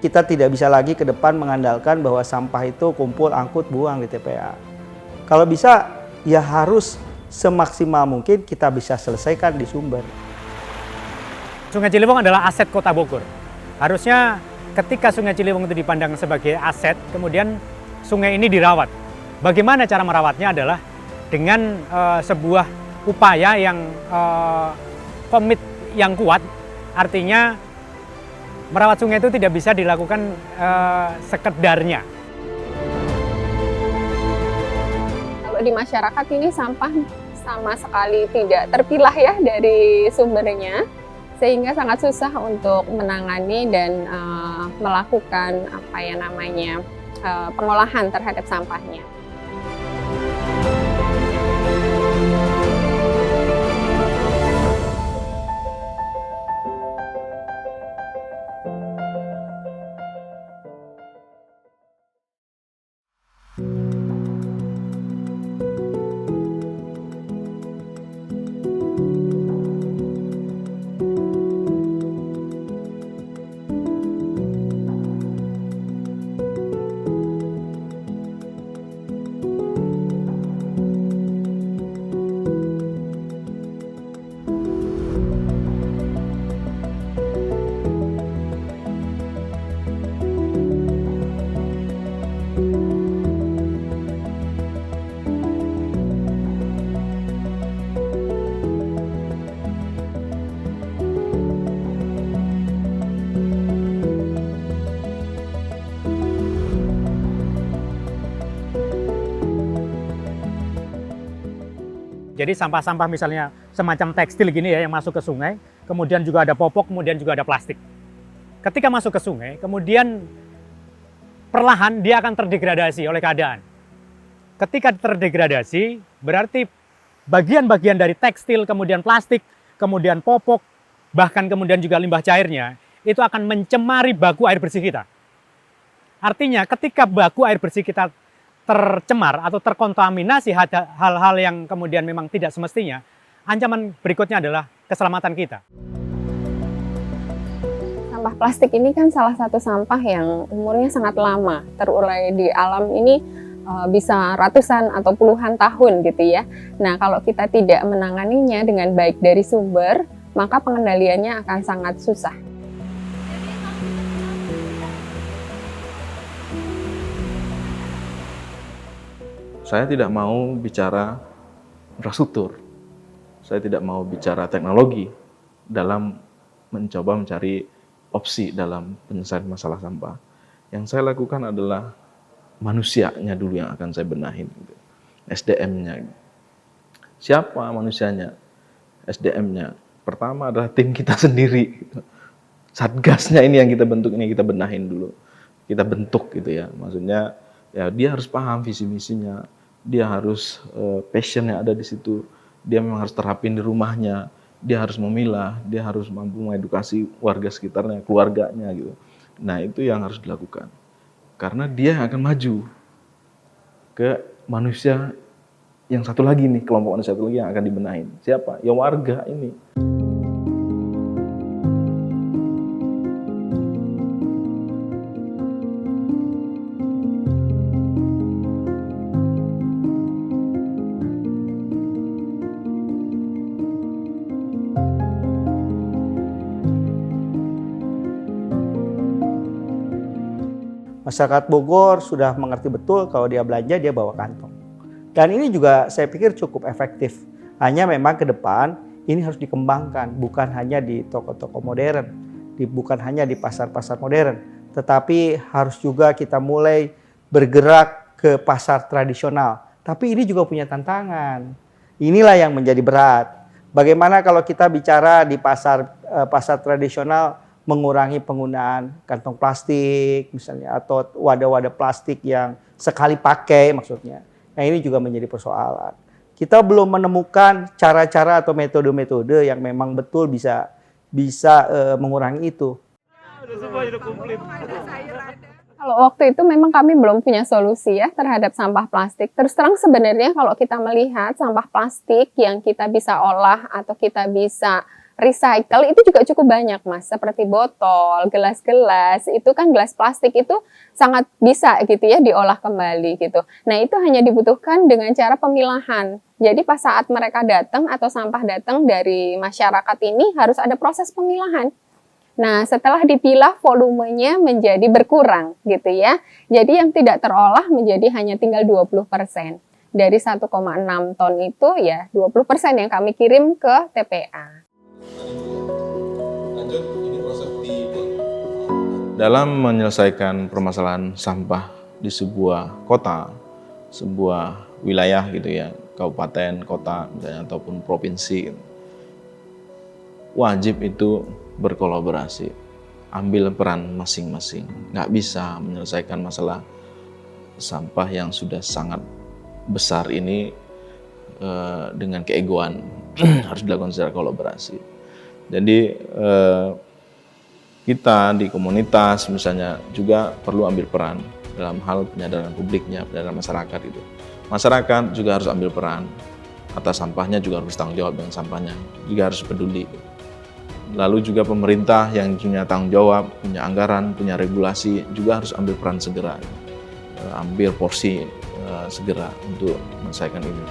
kita tidak bisa lagi ke depan mengandalkan bahwa sampah itu kumpul, angkut, buang di TPA. Kalau bisa, ya harus semaksimal mungkin kita bisa selesaikan di sumber. Sungai Ciliwung adalah aset Kota Bogor. Harusnya ketika Sungai Ciliwung itu dipandang sebagai aset, kemudian sungai ini dirawat. Bagaimana cara merawatnya adalah dengan sebuah upaya yang komit yang kuat, artinya merawat sungai itu tidak bisa dilakukan sekedarnya. Kalau di masyarakat ini sampah sama sekali tidak terpilah ya dari sumbernya, sehingga sangat susah untuk menangani dan melakukan pengolahan terhadap sampahnya. Jadi sampah-sampah misalnya semacam tekstil gini ya yang masuk ke sungai, kemudian juga ada popok, kemudian juga ada plastik. Ketika masuk ke sungai, kemudian perlahan dia akan terdegradasi oleh keadaan. Ketika terdegradasi, berarti bagian-bagian dari tekstil, kemudian plastik, kemudian popok, bahkan kemudian juga limbah cairnya, itu akan mencemari baku air bersih kita. Artinya ketika baku air bersih kita tercemar atau terkontaminasi hal-hal yang kemudian memang tidak semestinya, ancaman berikutnya adalah keselamatan kita. Sampah plastik ini kan salah satu sampah yang umurnya sangat lama, terurai di alam ini bisa ratusan atau puluhan tahun gitu ya. Nah, kalau kita tidak menanganinya dengan baik dari sumber, maka pengendaliannya akan sangat susah. Saya tidak mau bicara infrastruktur, saya tidak mau bicara teknologi dalam mencoba mencari opsi dalam penyelesaian masalah sampah. Yang saya lakukan adalah manusianya dulu yang akan saya benahin, SDM-nya. Siapa manusianya? SDM-nya. Pertama adalah tim kita sendiri. Satgasnya ini yang kita bentuk, ini kita benahin dulu. Kita bentuk gitu ya. Maksudnya ya dia harus paham visi misinya, dia harus passion yang ada di situ, dia memang harus terapin di rumahnya, dia harus memilah, dia harus mampu mengedukasi warga sekitarnya, keluarganya gitu. Nah itu yang harus dilakukan, karena dia akan maju ke manusia yang satu lagi nih, kelompok manusia satu lagi yang akan dibenahin. Siapa? Ya warga ini. Masyarakat Bogor sudah mengerti betul kalau dia belanja dia bawa kantong. Dan ini juga saya pikir cukup efektif. Hanya memang ke depan ini harus dikembangkan, bukan hanya di toko-toko modern, bukan hanya di pasar-pasar modern, tetapi harus juga kita mulai bergerak ke pasar tradisional. Tapi ini juga punya tantangan. Inilah yang menjadi berat. Bagaimana kalau kita bicara di pasar tradisional, mengurangi penggunaan kantong plastik misalnya, atau wadah-wadah plastik yang sekali pakai maksudnya. Nah ini juga menjadi persoalan. Kita belum menemukan cara-cara atau metode-metode yang memang betul bisa mengurangi itu. Kalau waktu itu memang kami belum punya solusi ya terhadap sampah plastik. Terus terang sebenarnya kalau kita melihat sampah plastik yang kita bisa olah atau kita bisa recycle itu juga cukup banyak, Mas. Seperti botol, gelas-gelas, itu kan gelas plastik itu sangat bisa gitu ya diolah kembali gitu. Nah, itu hanya dibutuhkan dengan cara pemilahan. Jadi pas saat mereka datang atau sampah datang dari masyarakat ini harus ada proses pemilahan. Nah, setelah dipilah volumenya menjadi berkurang gitu ya. Jadi yang tidak terolah menjadi hanya tinggal 20%. Dari 1,6 ton itu ya 20% yang kami kirim ke TPA. Dalam menyelesaikan permasalahan sampah di sebuah kota, sebuah wilayah gitu ya, kabupaten, kota misalnya, ataupun provinsi, wajib itu berkolaborasi, ambil peran masing-masing. Nggak bisa menyelesaikan masalah sampah yang sudah sangat besar ini dengan keegoan. Harus dilakukan secara kolaborasi. Jadi kita di komunitas misalnya juga perlu ambil peran dalam hal penyadaran publiknya, penyadaran masyarakat itu. Masyarakat juga harus ambil peran atas sampahnya, juga harus bertanggung jawab dengan sampahnya, juga harus peduli. Lalu juga pemerintah yang punya tanggung jawab, punya anggaran, punya regulasi juga harus ambil peran segera, ambil porsi segera untuk menyelesaikan ini.